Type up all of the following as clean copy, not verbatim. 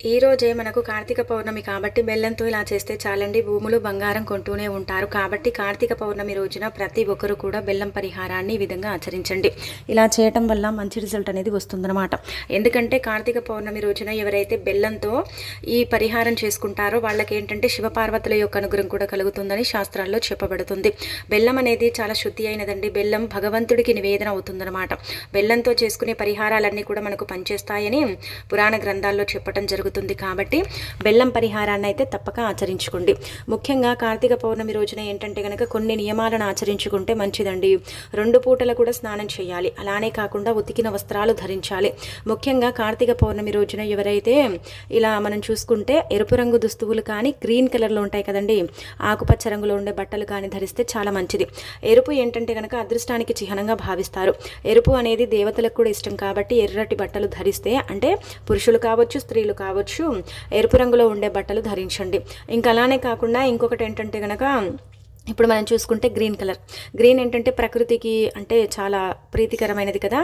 ఈ రోజే మనకు కార్తీక పౌర్ణమి కాబట్టి బెల్లంతో ఇలా చేస్తే చాలండి, భూములు బంగారం కొంటూనే ఉంటారు. కాబట్టి కార్తీక పౌర్ణమి రోజున ప్రతి ఒక్కరు కూడా బెల్లం పరిహారాన్ని ఈ విధంగా ఆచరించండి. ఇలా చేయటం వల్ల మంచి రిజల్ట్ అనేది వస్తుందన్నమాట. ఎందుకంటే కార్తీక పౌర్ణమి రోజున ఎవరైతే బెల్లంతో ఈ పరిహారం చేసుకుంటారో వాళ్ళకి ఏంటంటే శివపార్వతుల యొక్క అనుగ్రహం కూడా కలుగుతుందని శాస్త్రాల్లో చెప్పబడుతుంది. బెల్లం అనేది చాలా శుద్ధి అయినదండి. బెల్లం భగవంతుడికి నివేదన అవుతుందన్నమాట. బెల్లంతో చేసుకునే పరిహారాలన్నీ కూడా మనకు పనిచేస్తాయని పురాణ గ్రంథాల్లో చెప్పడం జరుగుతుంది. కాబట్టి బెల్లం పరిహారాన్ని అయితే తప్పక ఆచరించుకోండి. ముఖ్యంగా కార్తీక పౌర్ణమి రోజున ఏంటంటే కనుక కొన్ని నియమాలను ఆచరించుకుంటే మంచిదండి. 2 పూటల కూడా స్నానం చేయాలి. అలానే కాకుండా ఉతికిన వస్త్రాలు ధరించాలి. ముఖ్యంగా కార్తీక పౌర్ణమి రోజున ఎవరైతే ఇలా మనం చూసుకుంటే ఎరుపు రంగు దుస్తువులు కానీ గ్రీన్ కలర్లో ఉంటాయి కదండి, ఆకుపచ్చ రంగులో ఉండే బట్టలు కానీ ధరిస్తే చాలా మంచిది. ఎరుపు ఏంటంటే కనుక అదృష్టానికి చిహ్నంగా భావిస్తారు. ఎరుపు అనేది దేవతలకు కూడా ఇష్టం కాబట్టి ఎర్రటి బట్టలు ధరిస్తే, అంటే పురుషులు కావచ్చు స్త్రీలు కావచ్చు, ఎరుపు రంగులో ఉండే బట్టలు ధరించండి. ఇంకా అలానే కాకుండా ఇంకొకటి ఏంటంటే కనుక ఇప్పుడు మనం చూసుకుంటే గ్రీన్ ఏంటంటే ప్రకృతికి అంటే చాలా ప్రీతికరమైనది కదా.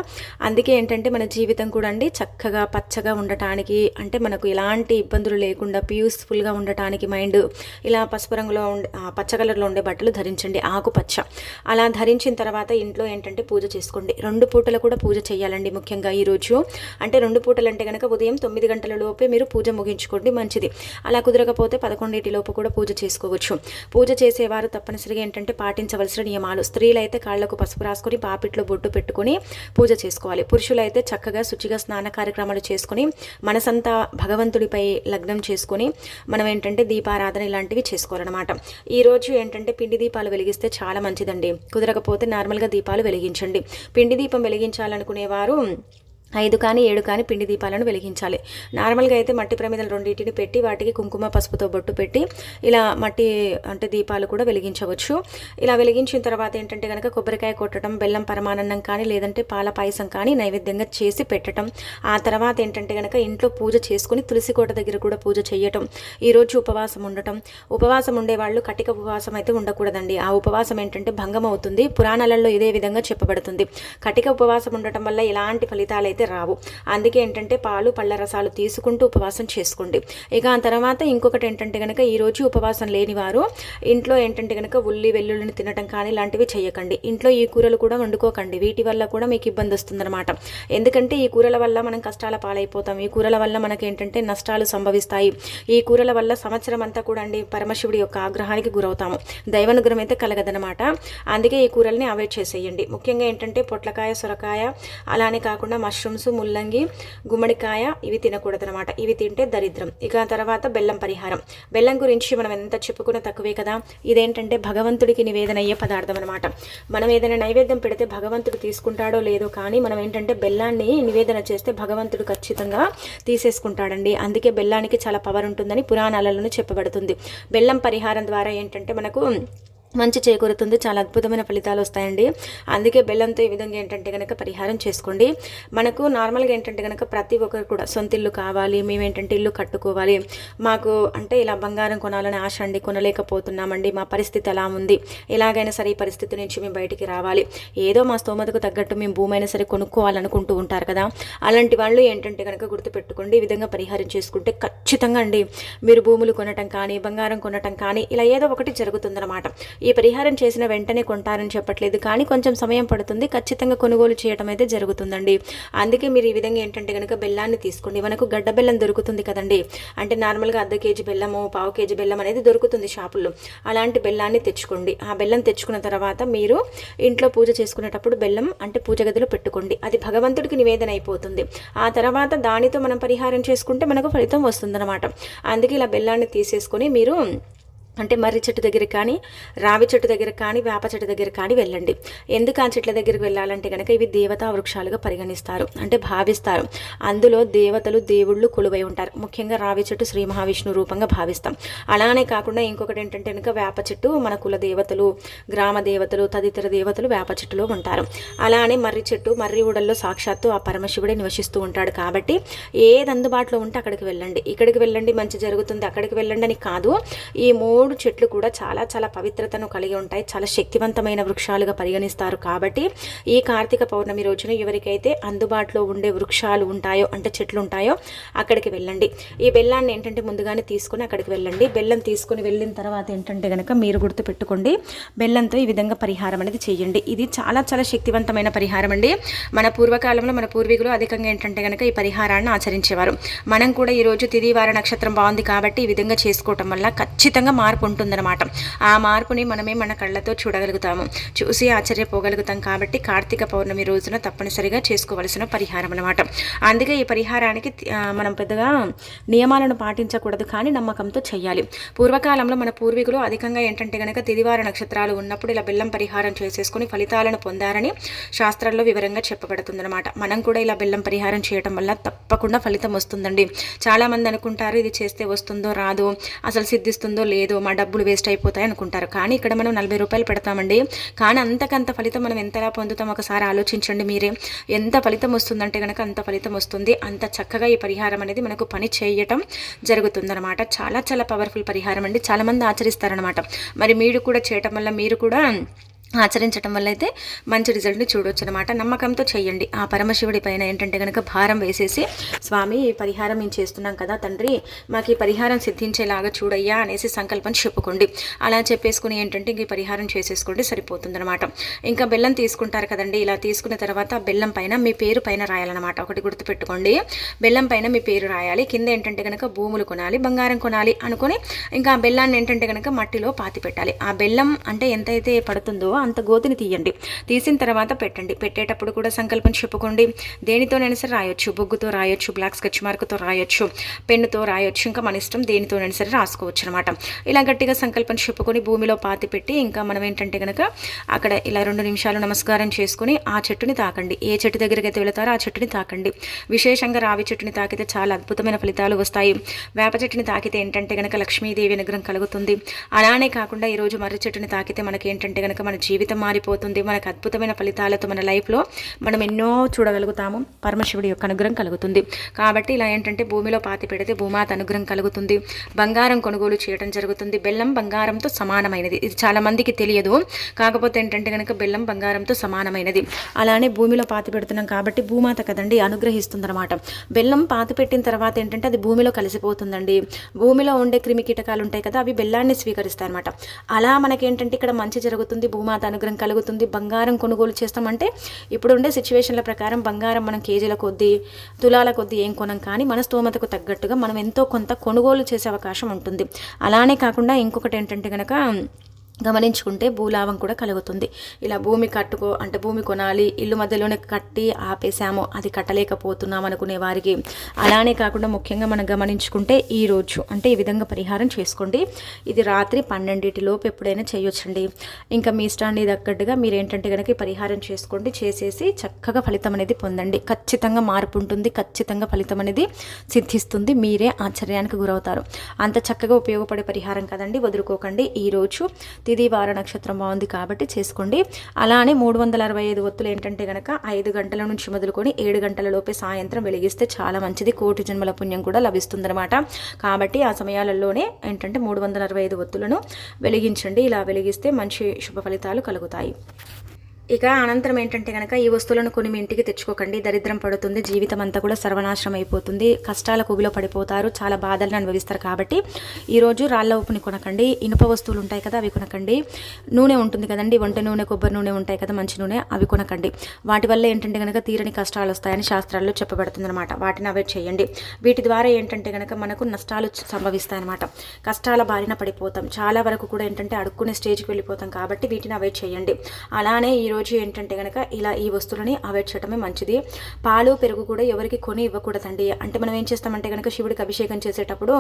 అందుకే ఏంటంటే మన జీవితం కూడా అండి చక్కగా పచ్చగా ఉండటానికి, అంటే మనకు ఎలాంటి ఇబ్బందులు లేకుండా పీస్ఫుల్గా ఉండటానికి మైండ్ ఇలా పసుపు రంగులో పచ్చ కలర్లో ఉండే బట్టలు ధరించండి, ఆకుపచ్చ. అలా ధరించిన తర్వాత ఇంట్లో ఏంటంటే పూజ చేసుకోండి. 2 పూటలు కూడా పూజ చేయాలండి. ముఖ్యంగా ఈరోజు అంటే 2 పూటలు అంటే కనుక ఉదయం 9 గంటల లోపే మీరు పూజ ముగించుకోండి, మంచిది. అలా కుదరకపోతే 11 లోపు కూడా పూజ చేసుకోవచ్చు. పూజ చేసేవారు తప్పనిసరిగా ఏంటంటే పాటించవలసిన నియమాలు: స్త్రీలైతే కాళ్లకు పసుపు రాసుకొని పాపిట్లో బొట్టు పెట్టుకొని పూజ చేసుకోవాలి. పురుషులైతే చక్కగా శుచిగా స్నాన కార్యక్రమాలు చేసుకుని మనసంతా భగవంతుడిపై లగ్నం చేసుకొని మనం ఏంటంటే దీపారాధన ఇలాంటివి చేసుకోవాలన్నమాట. ఈ రోజు ఏంటంటే పిండి దీపాలు వెలిగిస్తే చాలా మంచిదండి. కుదరకపోతే నార్మల్గా దీపాలు వెలిగించండి. పిండి దీపం వెలిగించాలనుకునేవారు 5 కానీ 7 కానీ పిండి దీపాలను వెలిగించాలి. నార్మల్గా అయితే మట్టి ప్రమిదలు 2 పెట్టి వాటికి కుంకుమ పసుపుతో బొట్టు పెట్టి ఇలా మట్టి అంటే దీపాలు కూడా వెలిగించవచ్చు. ఇలా వెలిగించిన తర్వాత ఏంటంటే కనుక కొబ్బరికాయ కొట్టడం, బెల్లం పరమాన్నం కానీ లేదంటే పాల పాయసం కానీ నైవేద్యంగా చేసి పెట్టడం. ఆ తర్వాత ఏంటంటే కనుక ఇంట్లో పూజ చేసుకుని తులసి కోట దగ్గర కూడా పూజ చేయటం. ఈరోజు ఉపవాసం ఉండటం. ఉపవాసం ఉండేవాళ్ళు కటిక ఉపవాసం అయితే ఉండకూడదండి. ఆ ఉపవాసం ఏంటంటే భంగం అవుతుంది. పురాణాలలో ఇదే విధంగా చెప్పబడుతుంది. కటిక ఉపవాసం ఉండటం వల్ల ఎలాంటి ఫలితాలు అయితే రావు. అందుకే ఏంటంటే పాలు పళ్ళ రసాలు తీసుకుంటూ ఉపవాసం చేసుకోండి. ఇక ఆ తర్వాత ఇంకొకటి ఏంటంటే కనుక ఈరోజు ఉపవాసం లేని వారు ఇంట్లో ఏంటంటే కనుక ఉల్లి వెల్లుల్లిని తినటం కానీ ఇలాంటివి చేయకండి. ఇంట్లో ఈ కూరలు కూడా వండుకోకండి. వీటి వల్ల కూడా మీకు ఇబ్బంది వస్తుందన్నమాట. ఎందుకంటే ఈ కూరల వల్ల మనం కష్టాల పాలైపోతాం. ఈ కూరల వల్ల మనకి ఏంటంటే నష్టాలు సంభవిస్తాయి. ఈ కూరల వల్ల సంవత్సరం అంతా కూడా అండి పరమశివుడి యొక్క ఆగ్రహానికి గురవుతాము. దైవానుగ్రహం అయితే కలగదనమాట. అందుకే ఈ కూరల్ని అవాయిడ్ చేసేయండి. ముఖ్యంగా ఏంటంటే పొట్లకాయ, సొరకాయ, అలానే కాకుండా మష్రూమ్స్, ముల్లంగి, గుమ్మడికాయ ఇవి తినకూడదనమాట. ఇవి తింటే దరిద్రం. ఇక తర్వాత బెల్లం పరిహారం. బెల్లం గురించి మనం ఎంత చెప్పుకున్నా తక్కువే కదా. ఇదేంటంటే భగవంతుడికి నివేదన అయ్యే పదార్థం అనమాట. మనం ఏదైనా నైవేద్యం పెడితే భగవంతుడు తీసుకుంటాడో లేదో, కానీ మనం ఏంటంటే బెల్లాన్ని నివేదన చేస్తే భగవంతుడు ఖచ్చితంగా తీసేసుకుంటాడండి. అందుకే బెల్లానికి చాలా పవర్ ఉంటుందని పురాణాలలో చెప్పబడుతుంది. బెల్లం పరిహారం ద్వారా ఏంటంటే మనకు మంచి చేకూరుతుంది. చాలా అద్భుతమైన ఫలితాలు వస్తాయండి. అందుకే బెల్లంతో ఈ విధంగా ఏంటంటే కనుక పరిహారం చేసుకోండి. మనకు నార్మల్గా ఏంటంటే కనుక ప్రతి ఒక్కరు కూడా సొంత ఇల్లు కావాలి, మేమేంటంటే ఇల్లు కట్టుకోవాలి, మాకు అంటే ఇలా బంగారం కొనాలని ఆశ అండి, కొనలేకపోతున్నామండి, మా పరిస్థితి ఎలా ఉంది, ఎలాగైనా సరే ఈ పరిస్థితి నుంచి మేము బయటికి రావాలి, ఏదో మా స్తోమతకు తగ్గట్టు మేము భూమి అయినా సరే కొనుక్కోవాలనుకుంటూ ఉంటారు కదా. అలాంటి వాళ్ళు ఏంటంటే కనుక గుర్తుపెట్టుకోండి, ఈ విధంగా పరిహారం చేసుకుంటే ఖచ్చితంగా అండి మీరు భూములు కొనటం కానీ బంగారం కొనటం కానీ ఇలా ఏదో ఒకటి జరుగుతుందన్నమాట. ఈ పరిహారం చేసిన వెంటనే కొంటారని చెప్పట్లేదు, కానీ కొంచెం సమయం పడుతుంది. ఖచ్చితంగా కొనుగోలు చేయడం అయితే జరుగుతుందండి. అందుకే మీరు ఈ విధంగా ఏంటంటే కనుక బెల్లాన్ని తీసుకోండి. మనకు గడ్డ బెల్లం దొరుకుతుంది కదండి, అంటే నార్మల్గా 1/2 కేజీ బెల్లము, 1/2 కేజీ బెల్లం అనేది దొరుకుతుంది షాపుల్లో. అలాంటి బెల్లాన్ని తెచ్చుకోండి. ఆ బెల్లం తెచ్చుకున్న తర్వాత మీరు ఇంట్లో పూజ చేసుకునేటప్పుడు బెల్లం అంటే పూజ గదిలో పెట్టుకోండి. అది భగవంతుడికి నివేదన అయిపోతుంది. ఆ తర్వాత దానితో మనం పరిహారం చేసుకుంటే మనకు ఫలితం వస్తుందన్నమాట. అందుకే ఇలా బెల్లాన్ని తీసేసుకొని మీరు అంటే మర్రి చెట్టు దగ్గర కానీ, రావి చెట్టు దగ్గర కానీ, వేప చెట్టు దగ్గర కానీ వెళ్ళండి. ఎందుకు ఆ చెట్ల దగ్గరికి వెళ్ళాలంటే కనుక ఇవి దేవతా వృక్షాలుగా పరిగణిస్తారు, అంటే భావిస్తారు. అందులో దేవతలు దేవుళ్ళు కొలువై ఉంటారు. ముఖ్యంగా రావి చెట్టు శ్రీ మహావిష్ణు రూపంగా భావిస్తాం. అలానే కాకుండా ఇంకొకటి ఏంటంటే కనుక వేప చెట్టు మన కుల దేవతలు, గ్రామ దేవతలు, తదితర దేవతలు వేప చెట్టులో ఉంటారు. అలానే మర్రి చెట్టు, మర్రి ఊడల్లో సాక్షాత్తు ఆ పరమశివుడే నివసిస్తూ ఉంటాడు. కాబట్టి ఏది అందుబాటులో ఉంటే అక్కడికి వెళ్ళండి. ఇక్కడికి వెళ్ళండి మంచి జరుగుతుంది, అక్కడికి వెళ్ళండి అని కాదు. ఈ 3 3 చెట్లు కూడా చాలా చాలా పవిత్రతను కలిగి ఉంటాయి, చాలా శక్తివంతమైన వృక్షాలుగా పరిగణిస్తారు. కాబట్టి ఈ కార్తీక పౌర్ణమి రోజున ఎవరికైతే అందుబాటులో ఉండే వృక్షాలు ఉంటాయో అంటే చెట్లు ఉంటాయో అక్కడికి వెళ్ళండి. ఈ బెల్లాన్ని ఏంటంటే ముందుగానే తీసుకుని అక్కడికి వెళ్ళండి. బెల్లం తీసుకుని వెళ్ళిన తర్వాత ఏంటంటే కనుక మీరు గుర్తు పెట్టుకోండి, బెల్లంతో ఈ విధంగా పరిహారం అనేది చేయండి. ఇది చాలా చాలా శక్తివంతమైన పరిహారం అండి. మన పూర్వకాలంలో మన పూర్వీకులు అధికంగా ఏంటంటే కనుక ఈ పరిహారాన్ని ఆచరించేవారు. మనం కూడా ఈరోజు తిదివార నక్షత్రం బాగుంది కాబట్టి ఈ విధంగా చేసుకోవటం వల్ల ఖచ్చితంగా మార్పు ఉంటుందన్నమాట. ఆ మార్పుని మనమే మన కళ్ళతో చూడగలుగుతాము, చూసి ఆశ్చర్యపోగలుగుతాం. కాబట్టి కార్తీక పౌర్ణమి రోజున తప్పనిసరిగా చేసుకోవలసిన పరిహారం అన్నమాట. అందుకే ఈ పరిహారానికి మనం పెద్దగా నియమాలను పాటించకూడదు, కానీ నమ్మకంతో చేయాలి. పూర్వకాలంలో మన పూర్వీకులు అధికంగా ఏంటంటే కనుక తిదివార నక్షత్రాలు ఉన్నప్పుడు ఇలా బెల్లం పరిహారం చేసేసుకుని ఫలితాలను పొందారని శాస్త్రాల్లో వివరంగా చెప్పబడుతుందన్నమాట. మనం కూడా ఇలా బెల్లం పరిహారం చేయడం వల్ల తప్పకుండా ఫలితం వస్తుందండి. చాలామంది అనుకుంటారు ఇది చేస్తే వస్తుందో రాదో, అసలు సిద్ధిస్తుందో లేదో, మా డబ్బులు వేస్ట్ అయిపోతాయి అనుకుంటారు. కానీ ఇక్కడ మనం 40 రూపాయలు పెడతామండి, కానీ అంతకంత ఫలితం మనం ఎంతలా పొందుతాం ఒకసారి ఆలోచించండి మీరే. ఎంత ఫలితం వస్తుందంటే కనుక అంత ఫలితం వస్తుంది. అంత చక్కగా ఈ పరిహారం అనేది మనకు పని చేయటం జరుగుతుందన్నమాట. చాలా చాలా పవర్ఫుల్ పరిహారం అండి, చాలామంది ఆచరిస్తారనమాట. మరి మీరు కూడా చేయటం వల్ల, మీరు కూడా ఆచరించడం వల్ల అయితే మంచి రిజల్ట్ని చూడొచ్చు అనమాట. నమ్మకంతో చేయండి. ఆ పరమశివుడి పైన ఏంటంటే కనుక భారం వేసేసి, స్వామి ఈ పరిహారం మేము చేస్తున్నాం కదా తండ్రి, మాకు ఈ పరిహారం సిద్ధించేలాగా చూడయ్యా అనేసి సంకల్పం చెప్పుకోండి. అలా చెప్పేసుకుని ఏంటంటే ఇంక ఈ పరిహారం చేసేసుకోండి, సరిపోతుందన్నమాట. ఇంకా బెల్లం తీసుకుంటారు కదండి, ఇలా తీసుకున్న తర్వాత బెల్లం పైన మీ పేరు పైన రాయాలన్నమాట. ఒకటి గుర్తుపెట్టుకోండి, బెల్లం పైన మీ పేరు రాయాలి. కింద ఏంటంటే కనుక భూములు కొనాలి, బంగారం కొనాలి అనుకుని ఇంకా ఆ బెల్లాన్ని ఏంటంటే కనుక మట్టిలో పాతి పెట్టాలి. ఆ బెల్లం అంటే ఎంతైతే పడుతుందో అంత గోతిని తీయండి. తీసిన తర్వాత పెట్టండి. పెట్టేటప్పుడు కూడా సంకల్పం చెప్పుకోండి. దేనితోనైనా సరే రాయొచ్చు, బొగ్గుతో రాయొచ్చు, బ్లాక్ స్కెచ్ మార్క్తో రాయొచ్చు, పెన్నుతో రాయొచ్చు, ఇంకా మన ఇష్టం దేనితోనైనా సరే రాసుకోవచ్చు అనమాట. ఇలా గట్టిగా సంకల్పం చెప్పుకొని భూమిలో పాతి పెట్టి ఇంకా మనం ఏంటంటే కనుక అక్కడ ఇలా 2 నిమిషాలు నమస్కారం చేసుకుని ఆ చెట్టుని తాకండి. ఏ చెట్టు దగ్గరికి అయితే వెళతారో ఆ చెట్టుని తాకండి. విశేషంగా రావి చెట్టుని తాకితే చాలా అద్భుతమైన ఫలితాలు వస్తాయి. వేప చెట్టుని తాకితే ఏంటంటే కనుక లక్ష్మీదేవి అనుగ్రహం కలుగుతుంది. అలానే కాకుండా ఈరోజు మర్రి చెట్టుని తాకితే మనకి ఏంటంటే కనుక మన జీవితం మారిపోతుంది. మనకు అద్భుతమైన ఫలితాలతో మన లైఫ్లో మనం ఎన్నో చూడగలుగుతాము. పరమశివుడి యొక్క అనుగ్రహం కలుగుతుంది. కాబట్టి ఇలా ఏంటంటే భూమిలో పాతి పెడితే భూమాత అనుగ్రహం కలుగుతుంది. బంగారం కొనుగోలు చేయడం జరుగుతుంది. బెల్లం బంగారంతో సమానమైనది. ఇది చాలా మందికి తెలియదు. కాకపోతే ఏంటంటే కనుక బెల్లం బంగారంతో సమానమైనది. అలానే భూమిలో పాతి పెడుతున్నాం కాబట్టి భూమాత కదండి అనుగ్రహిస్తుంది అనమాట. బెల్లం పాతి పెట్టిన తర్వాత ఏంటంటే అది భూమిలో కలిసిపోతుందండి. భూమిలో ఉండే క్రిమి కీటకాలు ఉంటాయి కదా, అవి బెల్లాన్ని స్వీకరిస్తాయి అనమాట. అలా మనకేంటంటే ఇక్కడ మంచి జరుగుతుంది, భూమాత అనుగ్రహం కలుగుతుంది. బంగారం కొనుగోలు చేస్తామంటే ఇప్పుడు ఉండే సిచ్యువేషన్ల ప్రకారం బంగారం మనం కేజీల కొద్దీ, తులాల కొద్దీ ఏం కొనం, కానీ మన స్తోమతకు తగ్గట్టుగా మనం ఎంతో కొంత కొనుగోలు చేసే అవకాశం ఉంటుంది. అలానే కాకుండా ఇంకొకటి ఏంటంటే కనుక గమనించుకుంటే భూలాభం కూడా కలుగుతుంది. ఇలా భూమి అంటే భూమి కొనాలి, ఇల్లు మధ్యలోనే కట్టి ఆపేసాము, అది కట్టలేకపోతున్నాం అనుకునే వారికి, అలానే కాకుండా ముఖ్యంగా మనం గమనించుకుంటే ఈ రోజు అంటే ఈ విధంగా పరిహారం చేసుకోండి. ఇది రాత్రి 12 లోపు ఎప్పుడైనా చేయొచ్చండి. ఇంకా మీ ఇష్టాన్ని తగ్గట్టుగా మీరు ఏంటంటే కనుక ఈ పరిహారం చేసుకోండి. చేసేసి చక్కగా ఫలితం అనేది పొందండి. ఖచ్చితంగా మార్పు ఉంటుంది, ఖచ్చితంగా ఫలితం అనేది సిద్ధిస్తుంది. మీరే ఆశ్చర్యానికి గురవుతారు. అంత చక్కగా ఉపయోగపడే పరిహారం కదండి, వదులుకోకండి. ఈరోజు తిదివార నక్షత్రం బాగుంది కాబట్టి చేసుకోండి. అలానే 365 ఒత్తులు ఏంటంటే కనుక 5 గంటల నుంచి మొదలుకొని 7 గంటల లోపే సాయంత్రం వెలిగిస్తే చాలా మంచిది. కోటి జన్మల పుణ్యం కూడా లభిస్తుందన్నమాట. కాబట్టి ఆ సమయాలలోనే ఏంటంటే 365 ఒత్తులను వెలిగించండి. ఇలా వెలిగిస్తే మంచి శుభ ఫలితాలు కలుగుతాయి. ఇక అనంతరం ఏంటంటే కనుక ఈ వస్తువులను కొని మీ ఇంటికి తెచ్చుకోకండి. దరిద్రం పడుతుంది, జీవితం అంతా కూడా సర్వనాశనం అయిపోతుంది, కష్టాల కుబిలో పడిపోతారు, చాలా బాధలను అనుభవిస్తారు. కాబట్టి ఈరోజు రాళ్ళ ఉప్పుని కొనకండి. ఇనుప వస్తువులు ఉంటాయి కదా, అవి కొనకండి. నూనె ఉంటుంది కదండి, వంట నూనె, కొబ్బరి నూనె ఉంటాయి కదా, మంచి నూనె, అవి కొనకండి. వాటి వల్ల ఏంటంటే కనుక తీరని కష్టాలు వస్తాయని శాస్త్రాల్లో చెప్పబడుతుందన్నమాట. వాటిని అవాయిడ్ చేయండి. వీటి ద్వారా ఏంటంటే కనుక మనకు నష్టాలు సంభవిస్తాయన్నమాట. కష్టాల బారిన పడిపోతాం. చాలా వరకు కూడా ఏంటంటే అడుక్కునే స్టేజ్కి వెళ్ళిపోతాం. కాబట్టి వీటిని అవాయిడ్ చేయండి. అలానే ఈరోజు ఏంటంటే కనుక ఇలా ఈ వస్తువులని అవాయిడ్ చేయడమే మంచిది. పాలు పెరుగు కూడా ఎవరికి కొని ఇవ్వకూడదండి. అంటే మనం ఏం చేస్తామంటే కనుక శివుడికి అభిషేకం చేసేటప్పుడు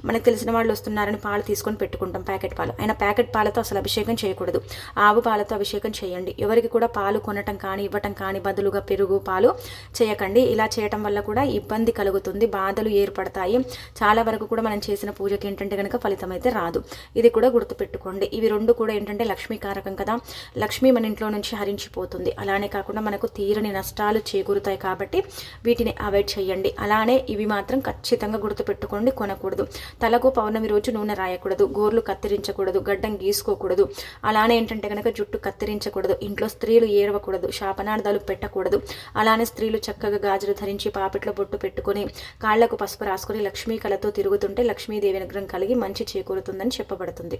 మనకు తెలిసిన వాళ్ళు వస్తున్నారని పాలు తీసుకొని పెట్టుకుంటాం, ప్యాకెట్ పాలు. అయినా ప్యాకెట్ పాలతో అసలు అభిషేకం చేయకూడదు. ఆవు పాలతో అభిషేకం చేయండి. ఎవరికి కూడా పాలు కొనటం కానీ ఇవ్వటం కానీ బదులుగా పెరుగు పాలు చేయకండి. ఇలా చేయటం వల్ల కూడా ఇబ్బంది కలుగుతుంది, బాధలు ఏర్పడతాయి. చాలా వరకు కూడా మనం చేసిన పూజకి ఏంటంటే కనుక ఫలితం అయితే రాదు. ఇది కూడా గుర్తుపెట్టుకోండి. ఇవి రెండు కూడా ఏంటంటే లక్ష్మీకారకం కదా. లక్ష్మీ మన ఇంట్లో నుంచి అంతరించిపోతుంది. అలానే కాకుండా మనకు తీరని నష్టాలు చేకూరుతాయి కాబట్టి వీటిని అవాయిడ్ చేయండి. అలానే ఇవి మాత్రం ఖచ్చితంగా గుర్తుపెట్టుకోండి, కొనకూడదు. తలకు పౌర్ణమి రోజు నూనె రాయకూడదు, గోర్లు కత్తిరించకూడదు, గడ్డం గీసుకోకూడదు. అలానే ఏంటంటే కనుక జుట్టు కత్తిరించకూడదు, ఇంట్లో స్త్రీలు ఏడవకూడదు, శాపనార్థాలు పెట్టకూడదు. అలానే స్త్రీలు చక్కగా గాజులు ధరించి పాపిట్లో బొట్టు పెట్టుకొని కాళ్లకు పసుపు రాసుకొని లక్ష్మీ కళతో తిరుగుతుంటే లక్ష్మీదేవి అనుగ్రహం కలిగి మంచి చేకూరుతుందని చెప్పబడుతుంది.